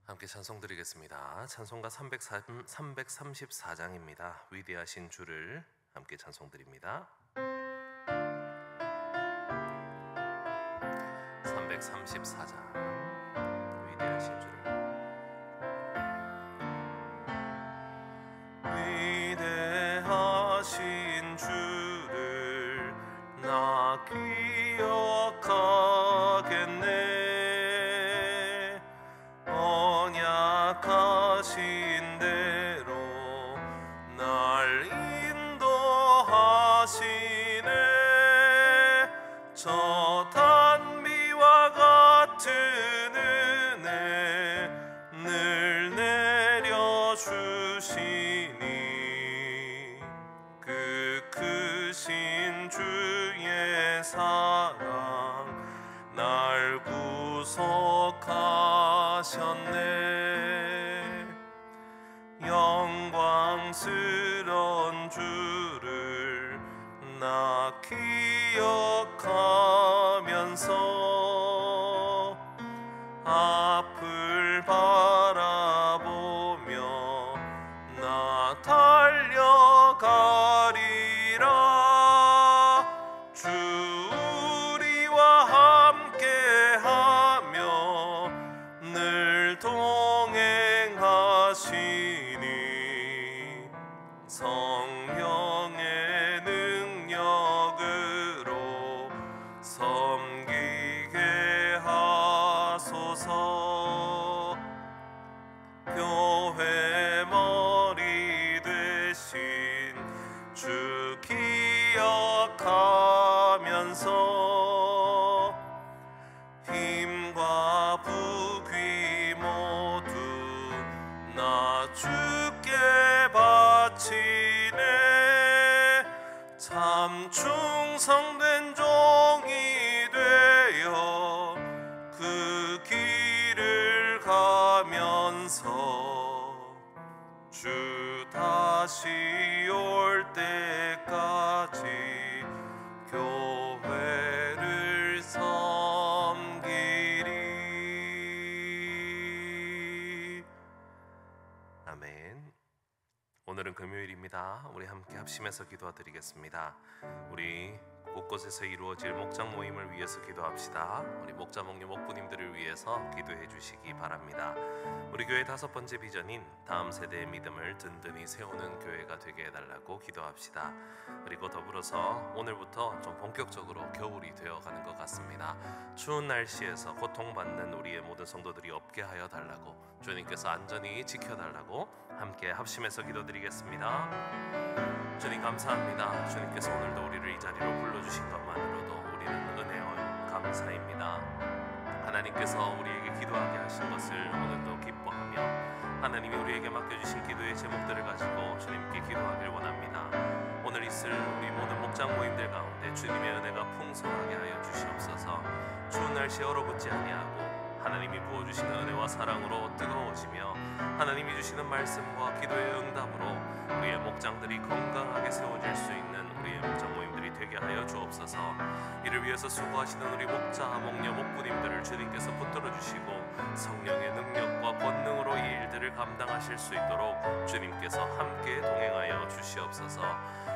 함께 찬송 드리겠습니다. 찬송가 334장입니다. 위대하신 주를 함께 찬송 드립니다. 334장 위대하신 주를. 위대하신 주를 나 기억하겠네. 언약하신 대로 날 인도하시네. 저 단비와 같은 은혜 늘 내려주시니 그 크신 주의 사랑 날 구속하셨네. 영광스런 주를 나 기억하면서 앞을 바라보며 나 달려가리라. 주 우리와 함께하며 늘 동행하시니 성령의 능력으로 섬기게 하소서. 교회 머리 되신 주 기억하면서 힘과 부귀 모두 나 주께 바치네. 참 충성된 종이 되어 그 길을 가면서 주 다시 올 때까지 교회를 섬기리. 아멘. 오늘은 금요일입니다. 우리 함께 합심해서 기도드리겠습니다. 우리 곳곳에서 이루어질 목장 모임을 위해서 기도합시다. 우리 목자 목녀 목부님들을 위해서 기도해 주시기 바랍니다. 우리 교회 5번째 비전인 다음 세대의 믿음을 든든히 세우는 교회가 되게 해달라고 기도합시다. 그리고 더불어서 오늘부터 좀 본격적으로 겨울이 되어가는 것 같습니다. 추운 날씨에서 고통받는 우리의 모든 성도들이 없게 하여 달라고, 주님께서 안전히 지켜달라고 함께 합심해서 기도드리겠습니다. 주님 감사합니다. 주님께서 오늘도 우리를 이 자리로 불러주신 것만으로도 우리는 은혜와 감사입니다. 하나님께서 우리에게 기도하게 하신 것을 오늘도 기뻐하며 하나님이 우리에게 맡겨주신 기도의 제목들을 가지고 주님께 기도하길 원합니다. 오늘 있을 우리 모든 목장 모임들 가운데 주님의 은혜가 풍성하게 하여 주시옵소서. 추운 날씨에 얼어붙지 아니하고 하나님이 부어주시는 은혜와 사랑으로 뜨거워지며 하나님이 주시는 말씀과 기도의 응답으로 우리의 목장들이 건강하게 세워질 수 있는 우리의 목장 모임들이 되게 하여 주옵소서. 이를 위해서 수고하시는 우리 목자, 목녀, 목부님들을 주님께서 붙들어 주시고 성령의 능력과 권능으로 이 일들을 감당하실 수 있도록 주님께서 함께 동행하여 주시옵소서.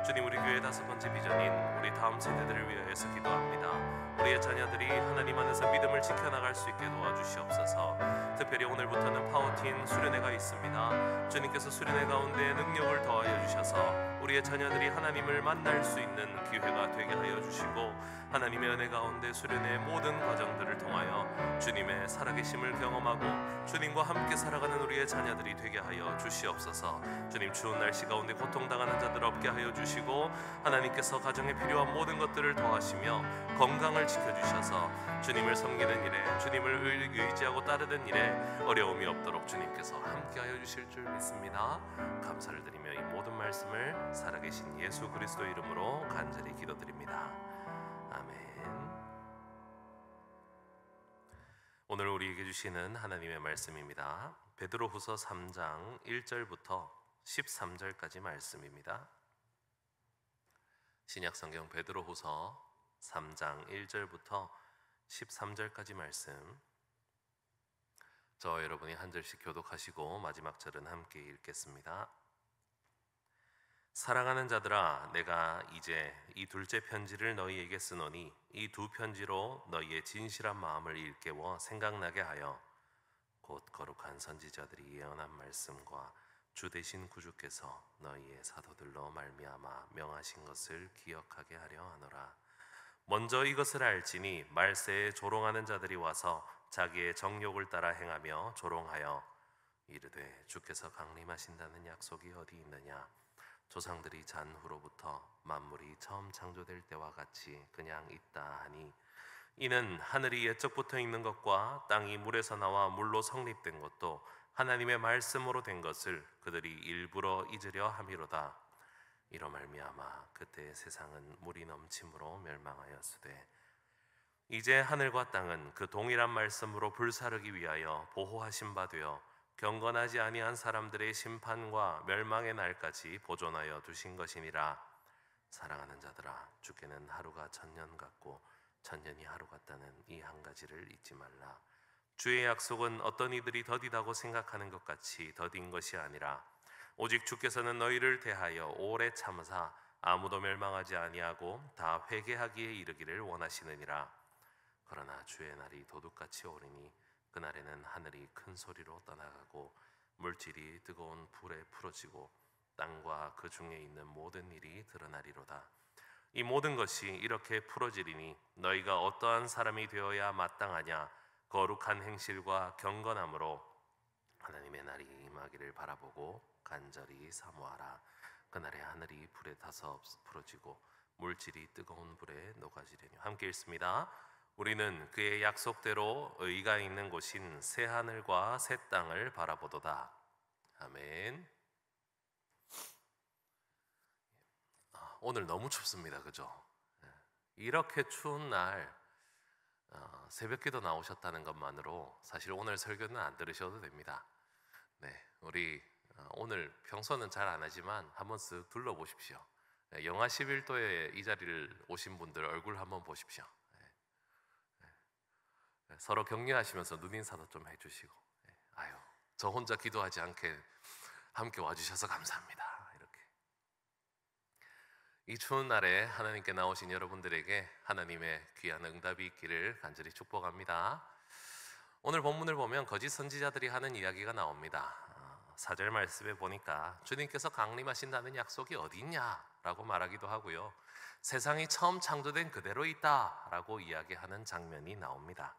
주님, 우리 교회 5번째 비전인 우리 다음 세대들을 위하여서 기도합니다. 우리의 자녀들이 하나님 안에서 믿음을 지켜나갈 수 있게 도와주시옵소서. 특별히 오늘부터는 파워틴 수련회가 있습니다. 주님께서 수련회 가운데 능력을 더하여 주셔서 우리의 자녀들이 하나님을 만날 수 있는 기회가 되게 하여 주시고 하나님의 은혜 가운데 수련회의 모든 과정들을 통하여 주님의 살아계심을 경험하고 주님과 함께 살아가는 우리의 자녀들이 되게 하여 주시옵소서. 주님, 추운 날씨 가운데 고통당하는 자들 없게 하여 주시고 하나님께서 가정에 필요한 모든 것들을 더하시며 건강을 지켜주셔서 주님을 섬기는 일에, 주님을 의지하고 따르는 일에 어려움이 없도록 주님께서 함께하여 주실 줄 믿습니다. 감사를 드리며 이 모든 말씀을 살아계신 예수 그리스도 이름으로 간절히 기도드립니다. 아멘. 오늘 우리에게 주시는 하나님의 말씀입니다. 베드로후서 3장 1절부터 13절까지 말씀입니다. 신약성경 베드로후서 3장 1절부터 13절까지 말씀, 저와 여러분이 한 절씩 교독하시고 마지막 절은 함께 읽겠습니다. 사랑하는 자들아, 내가 이제 이 둘째 편지를 너희에게 쓰노니 이 두 편지로 너희의 진실한 마음을 일깨워 생각나게 하여 곧 거룩한 선지자들이 예언한 말씀과 주 되신 구주께서 너희의 사도들로 말미암아 명하신 것을 기억하게 하려 하노라. 먼저 이것을 알지니 말세에 조롱하는 자들이 와서 자기의 정욕을 따라 행하며 조롱하여 이르되 주께서 강림하신다는 약속이 어디 있느냐. 조상들이 잔 후로부터 만물이 처음 창조될 때와 같이 그냥 있다 하니 이는 하늘이 옛적부터 있는 것과 땅이 물에서 나와 물로 성립된 것도 하나님의 말씀으로 된 것을 그들이 일부러 잊으려 함이로다. 이로 말미암아 그때 세상은 물이 넘침으로 멸망하였으되 이제 하늘과 땅은 그 동일한 말씀으로 불사르기 위하여 보호하신 바 되어 경건하지 아니한 사람들의 심판과 멸망의 날까지 보존하여 두신 것이니라. 사랑하는 자들아, 주께는 하루가 천년 같고 천년이 하루 같다는 이 한 가지를 잊지 말라. 주의 약속은 어떤 이들이 더디다고 생각하는 것 같이 더딘 것이 아니라 오직 주께서는 너희를 대하여 오래 참으사 아무도 멸망하지 아니하고 다 회개하기에 이르기를 원하시느니라. 그러나 주의 날이 도둑같이 오리니 그날에는 하늘이 큰 소리로 떠나가고 물질이 뜨거운 불에 풀어지고 땅과 그 중에 있는 모든 일이 드러나리로다. 이 모든 것이 이렇게 풀어지리니 너희가 어떠한 사람이 되어야 마땅하냐. 거룩한 행실과 경건함으로 하나님의 날이 임하기를 바라보고 간절히 사모하라. 그날에 하늘이 불에 타서 풀어지고 물질이 뜨거운 불에 녹아지리니. 함께 읽습니다. 우리는 그의 약속대로 의가 있는 곳인 새 하늘과 새 땅을 바라보도다. 아멘. 오늘 너무 춥습니다. 그죠? 이렇게 추운 날 새벽기도 나오셨다는 것만으로 사실 오늘 설교는 안 들으셔도 됩니다. 네, 우리 오늘 평소는 잘 안 하지만 한번 쓱 둘러보십시오. 영하 11도에 이 자리를 오신 분들 얼굴 한번 보십시오. 서로 격려하시면서 눈인사도 좀 해주시고, 아유, 저 혼자 기도하지 않게 함께 와주셔서 감사합니다. 이렇게 이 추운 날에 하나님께 나오신 여러분들에게 하나님의 귀한 응답이 있기를 간절히 축복합니다. 오늘 본문을 보면 거짓 선지자들이 하는 이야기가 나옵니다. 4절 말씀에 보니까 주님께서 강림하신다는 약속이 어디 있냐라고 말하기도 하고요, 세상이 처음 창조된 그대로 있다라고 이야기하는 장면이 나옵니다.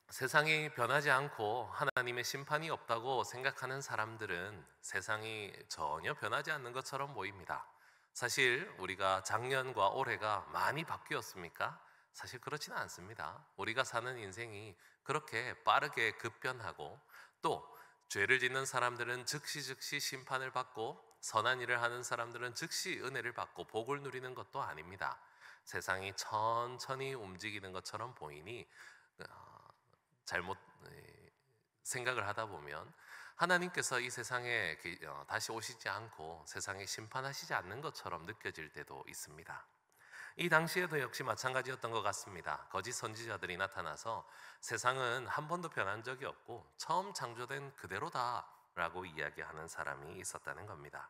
세상이 변하지 않고 하나님의 심판이 없다고 생각하는 사람들은 세상이 전혀 변하지 않는 것처럼 보입니다. 사실 우리가 작년과 올해가 많이 바뀌었습니까? 사실 그렇지는 않습니다. 우리가 사는 인생이 그렇게 빠르게 급변하고 또 죄를 짓는 사람들은 즉시 심판을 받고 선한 일을 하는 사람들은 즉시 은혜를 받고 복을 누리는 것도 아닙니다. 세상이 천천히 움직이는 것처럼 보이니 잘못 생각을 하다 보면 하나님께서 이 세상에 다시 오시지 않고 세상에 심판하시지 않는 것처럼 느껴질 때도 있습니다. 이 당시에도 역시 마찬가지였던 것 같습니다. 거짓 선지자들이 나타나서 세상은 한 번도 변한 적이 없고 처음 창조된 그대로다라고 이야기하는 사람이 있었다는 겁니다.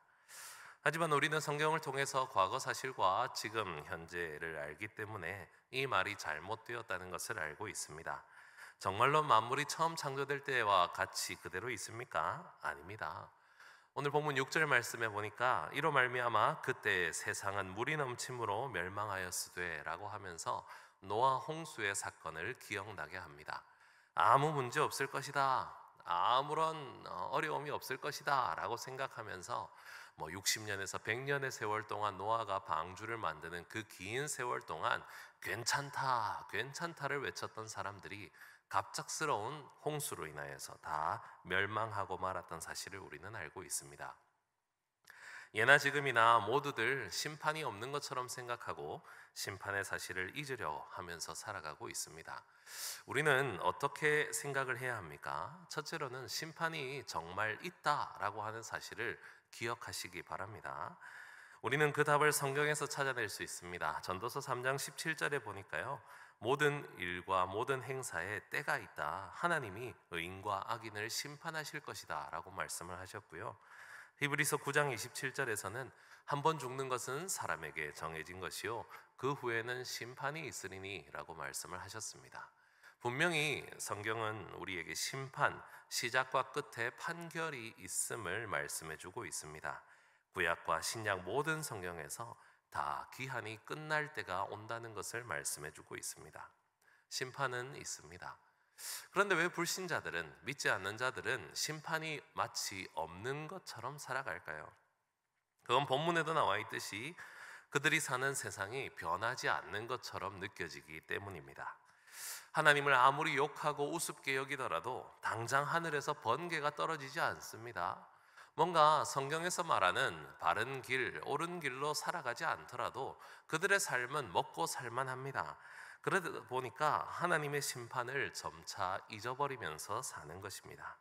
하지만 우리는 성경을 통해서 과거 사실과 지금 현재를 알기 때문에 이 말이 잘못되었다는 것을 알고 있습니다. 정말로 만물이 처음 창조될 때와 같이 그대로 있습니까? 아닙니다. 오늘 본문 6절 말씀에 보니까 이로 말미암아 그때 세상은 물이 넘침으로 멸망하였으되 라고 하면서 노아 홍수의 사건을 기억나게 합니다. 아무 문제 없을 것이다, 아무런 어려움이 없을 것이다 라고 생각하면서 60년에서 100년의 세월 동안 노아가 방주를 만드는 그 긴 세월 동안 괜찮다를 외쳤던 사람들이 갑작스러운 홍수로 인하여서 다 멸망하고 말았던 사실을 우리는 알고 있습니다. 예나 지금이나 모두들 심판이 없는 것처럼 생각하고 심판의 사실을 잊으려 하면서 살아가고 있습니다. 우리는 어떻게 생각을 해야 합니까? 첫째로는 심판이 정말 있다라고 하는 사실을 기억하시기 바랍니다. 우리는 그 답을 성경에서 찾아낼 수 있습니다. 전도서 3장 17절에 보니까요, 모든 일과 모든 행사에 때가 있다. 하나님이 의인과 악인을 심판하실 것이다 라고 말씀을 하셨고요. 히브리서 9장 27절에서는 한 번 죽는 것은 사람에게 정해진 것이요 그 후에는 심판이 있으리니 라고 말씀을 하셨습니다. 분명히 성경은 우리에게 심판, 시작과 끝에 판결이 있음을 말씀해 주고 있습니다. 구약과 신약 모든 성경에서 다 기한이 끝날 때가 온다는 것을 말씀해 주고 있습니다. 심판은 있습니다. 그런데 왜 불신자들은, 믿지 않는 자들은 심판이 마치 없는 것처럼 살아갈까요? 그건 본문에도 나와 있듯이 그들이 사는 세상이 변하지 않는 것처럼 느껴지기 때문입니다. 하나님을 아무리 욕하고 우습게 여기더라도 당장 하늘에서 번개가 떨어지지 않습니다. 뭔가 성경에서 말하는 바른 길, 옳은 길로 살아가지 않더라도 그들의 삶은 먹고 살만합니다. 그러다 보니까 하나님의 심판을 점차 잊어버리면서 사는 것입니다.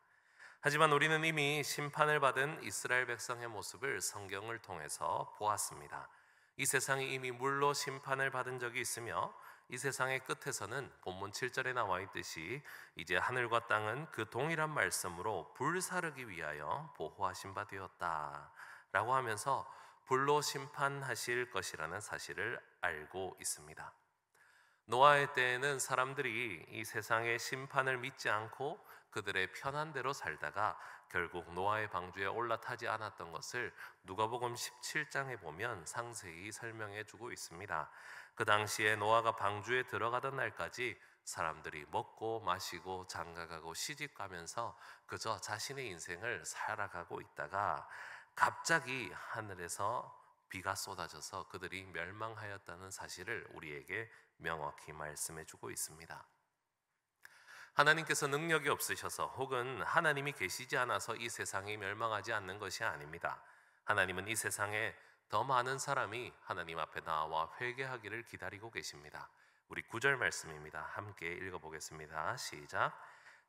하지만 우리는 이미 심판을 받은 이스라엘 백성의 모습을 성경을 통해서 보았습니다. 이 세상이 이미 물로 심판을 받은 적이 있으며 이 세상의 끝에서는 본문 7절에 나와 있듯이 이제 하늘과 땅은 그 동일한 말씀으로 불사르기 위하여 보호하신 바 되었다 라고 하면서 불로 심판하실 것이라는 사실을 알고 있습니다. 노아의 때에는 사람들이 이 세상의 심판을 믿지 않고 그들의 편한 대로 살다가 결국 노아의 방주에 올라타지 않았던 것을 누가복음 17장에 보면 상세히 설명해 주고 있습니다. 그 당시에 노아가 방주에 들어가던 날까지 사람들이 먹고 마시고 장가가고 시집가면서 그저 자신의 인생을 살아가고 있다가 갑자기 하늘에서 비가 쏟아져서 그들이 멸망하였다는 사실을 우리에게 명확히 말씀해 주고 있습니다. 하나님께서 능력이 없으셔서 혹은 하나님이 계시지 않아서 이 세상이 멸망하지 않는 것이 아닙니다. 하나님은 이 세상에 더 많은 사람이 하나님 앞에 나와 회개하기를 기다리고 계십니다. 우리 9절 말씀입니다. 함께 읽어보겠습니다. 시작.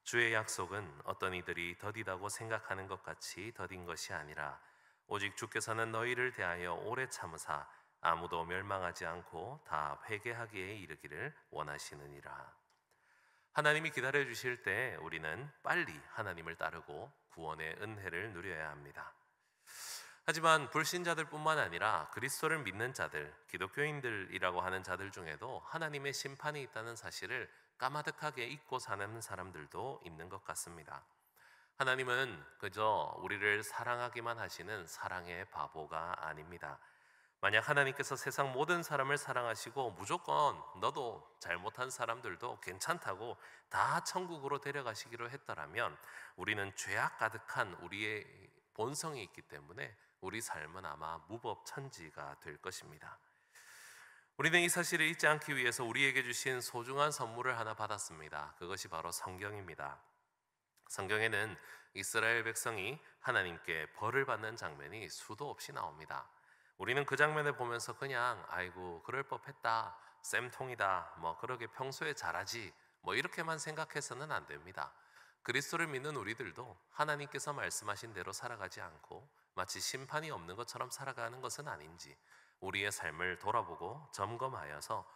주의 약속은 어떤 이들이 더디다고 생각하는 것 같이 더딘 것이 아니라 오직 주께서는 너희를 대하여 오래 참으사 아무도 멸망하지 않고 다 회개하기에 이르기를 원하시느니라. 하나님이 기다려주실 때 우리는 빨리 하나님을 따르고 구원의 은혜를 누려야 합니다. 하지만 불신자들 뿐만 아니라 그리스도를 믿는 자들, 기독교인들이라고 하는 자들 중에도 하나님의 심판이 있다는 사실을 까마득하게 잊고 사는 사람들도 있는 것 같습니다. 하나님은 그저 우리를 사랑하기만 하시는 사랑의 바보가 아닙니다. 만약 하나님께서 세상 모든 사람을 사랑하시고 무조건 너도 잘못한 사람들도 괜찮다고 다 천국으로 데려가시기로 했더라면 우리는 죄악 가득한 우리의 본성이 있기 때문에 우리 삶은 아마 무법천지가 될 것입니다. 우리는 이 사실을 잊지 않기 위해서 우리에게 주신 소중한 선물을 하나 받았습니다. 그것이 바로 성경입니다. 성경에는 이스라엘 백성이 하나님께 벌을 받는 장면이 수도 없이 나옵니다. 우리는 그 장면을 보면서 그냥 아이고 그럴 법했다, 쌤통이다, 뭐 그러게 평소에 잘하지, 뭐 이렇게만 생각해서는 안 됩니다. 그리스도를 믿는 우리들도 하나님께서 말씀하신 대로 살아가지 않고 마치 심판이 없는 것처럼 살아가는 것은 아닌지 우리의 삶을 돌아보고 점검하여서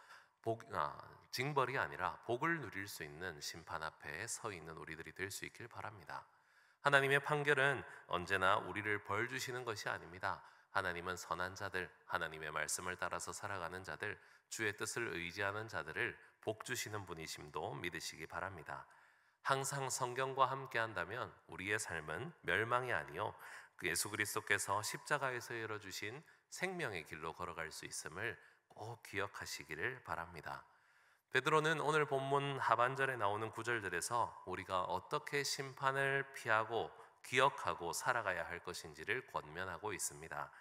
징벌이 아니라 복을 누릴 수 있는 심판 앞에 서 있는 우리들이 될 수 있길 바랍니다. 하나님의 판결은 언제나 우리를 벌 주시는 것이 아닙니다. 하나님은 선한 자들, 하나님의 말씀을 따라서 살아가는 자들, 주의 뜻을 의지하는 자들을 복 주시는 분이심도 믿으시기 바랍니다. 항상 성경과 함께 한다면 우리의 삶은 멸망이 아니요 예수 그리스도께서 십자가에서 열어주신 생명의 길로 걸어갈 수 있음을 꼭 기억하시기를 바랍니다. 베드로는 오늘 본문 하반절에 나오는 구절들에서 우리가 어떻게 심판을 피하고 기억하고 살아가야 할 것인지를 권면하고 있습니다.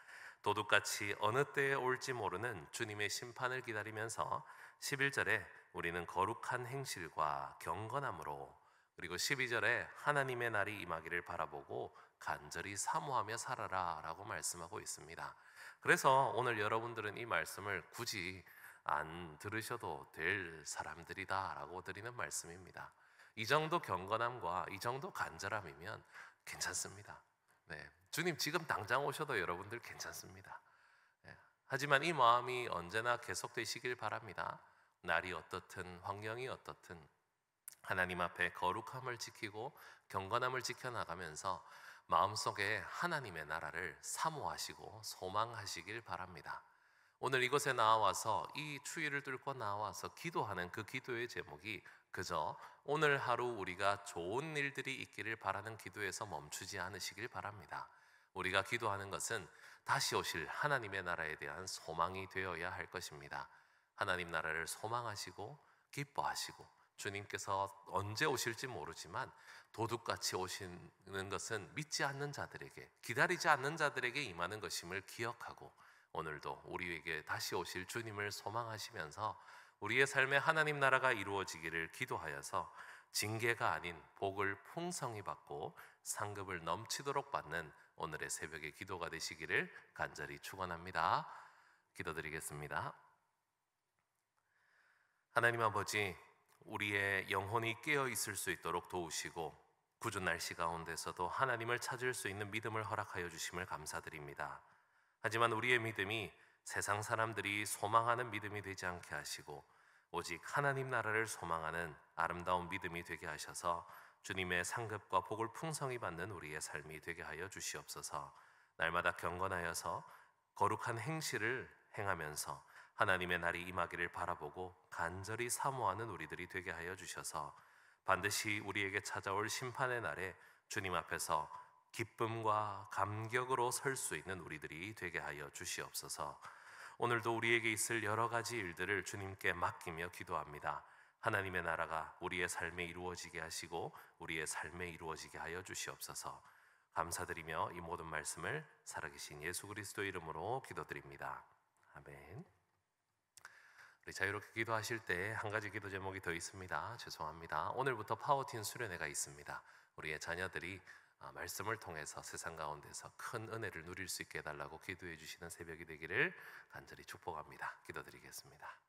도둑같이 어느 때에 올지 모르는 주님의 심판을 기다리면서 11절에 우리는 거룩한 행실과 경건함으로, 그리고 12절에 하나님의 날이 임하기를 바라보고 간절히 사모하며 살아라 라고 말씀하고 있습니다. 그래서 오늘 여러분들은 이 말씀을 굳이 안 들으셔도 될 사람들이다 라고 드리는 말씀입니다. 이 정도 경건함과 이 정도 간절함이면 괜찮습니다. 네, 주님 지금 당장 오셔도 여러분들 괜찮습니다. 네, 하지만 이 마음이 언제나 계속되시길 바랍니다. 날이 어떻든 환경이 어떻든 하나님 앞에 거룩함을 지키고 경건함을 지켜나가면서 마음속에 하나님의 나라를 사모하시고 소망하시길 바랍니다. 오늘 이곳에 나와서 이 추위를 뚫고 나와서 기도하는 그 기도의 제목이 그저 오늘 하루 우리가 좋은 일들이 있기를 바라는 기도에서 멈추지 않으시길 바랍니다. 우리가 기도하는 것은 다시 오실 하나님의 나라에 대한 소망이 되어야 할 것입니다. 하나님 나라를 소망하시고 기뻐하시고 주님께서 언제 오실지 모르지만 도둑같이 오시는 것은 믿지 않는 자들에게, 기다리지 않는 자들에게 임하는 것임을 기억하고 오늘도 우리에게 다시 오실 주님을 소망하시면서 우리의 삶에 하나님 나라가 이루어지기를 기도하여서 징계가 아닌 복을 풍성히 받고 상급을 넘치도록 받는 오늘의 새벽의 기도가 되시기를 간절히 축원합니다. 기도드리겠습니다. 하나님 아버지, 우리의 영혼이 깨어 있을 수 있도록 도우시고 궂은 날씨 가운데서도 하나님을 찾을 수 있는 믿음을 허락하여 주심을 감사드립니다. 하지만 우리의 믿음이 세상 사람들이 소망하는 믿음이 되지 않게 하시고 오직 하나님 나라를 소망하는 아름다운 믿음이 되게 하셔서 주님의 상급과 복을 풍성히 받는 우리의 삶이 되게 하여 주시옵소서. 날마다 경건하여서 거룩한 행실을 행하면서 하나님의 날이 임하기를 바라보고 간절히 사모하는 우리들이 되게 하여 주셔서 반드시 우리에게 찾아올 심판의 날에 주님 앞에서 기쁨과 감격으로 설 수 있는 우리들이 되게 하여 주시옵소서. 오늘도 우리에게 있을 여러 가지 일들을 주님께 맡기며 기도합니다. 하나님의 나라가 우리의 삶에 이루어지게 하시고 우리의 삶에 이루어지게 하여 주시옵소서. 감사드리며 이 모든 말씀을 살아계신 예수 그리스도 이름으로 기도드립니다. 아멘. 우리 자유롭게 기도하실 때 한 가지 기도 제목이 더 있습니다. 죄송합니다. 오늘부터 파워틴 수련회가 있습니다. 우리의 자녀들이 말씀을 통해서 세상 가운데서 큰 은혜를 누릴 수 있게 해달라고 기도해 주시는 새벽이 되기를 간절히 축복합니다. 기도드리겠습니다.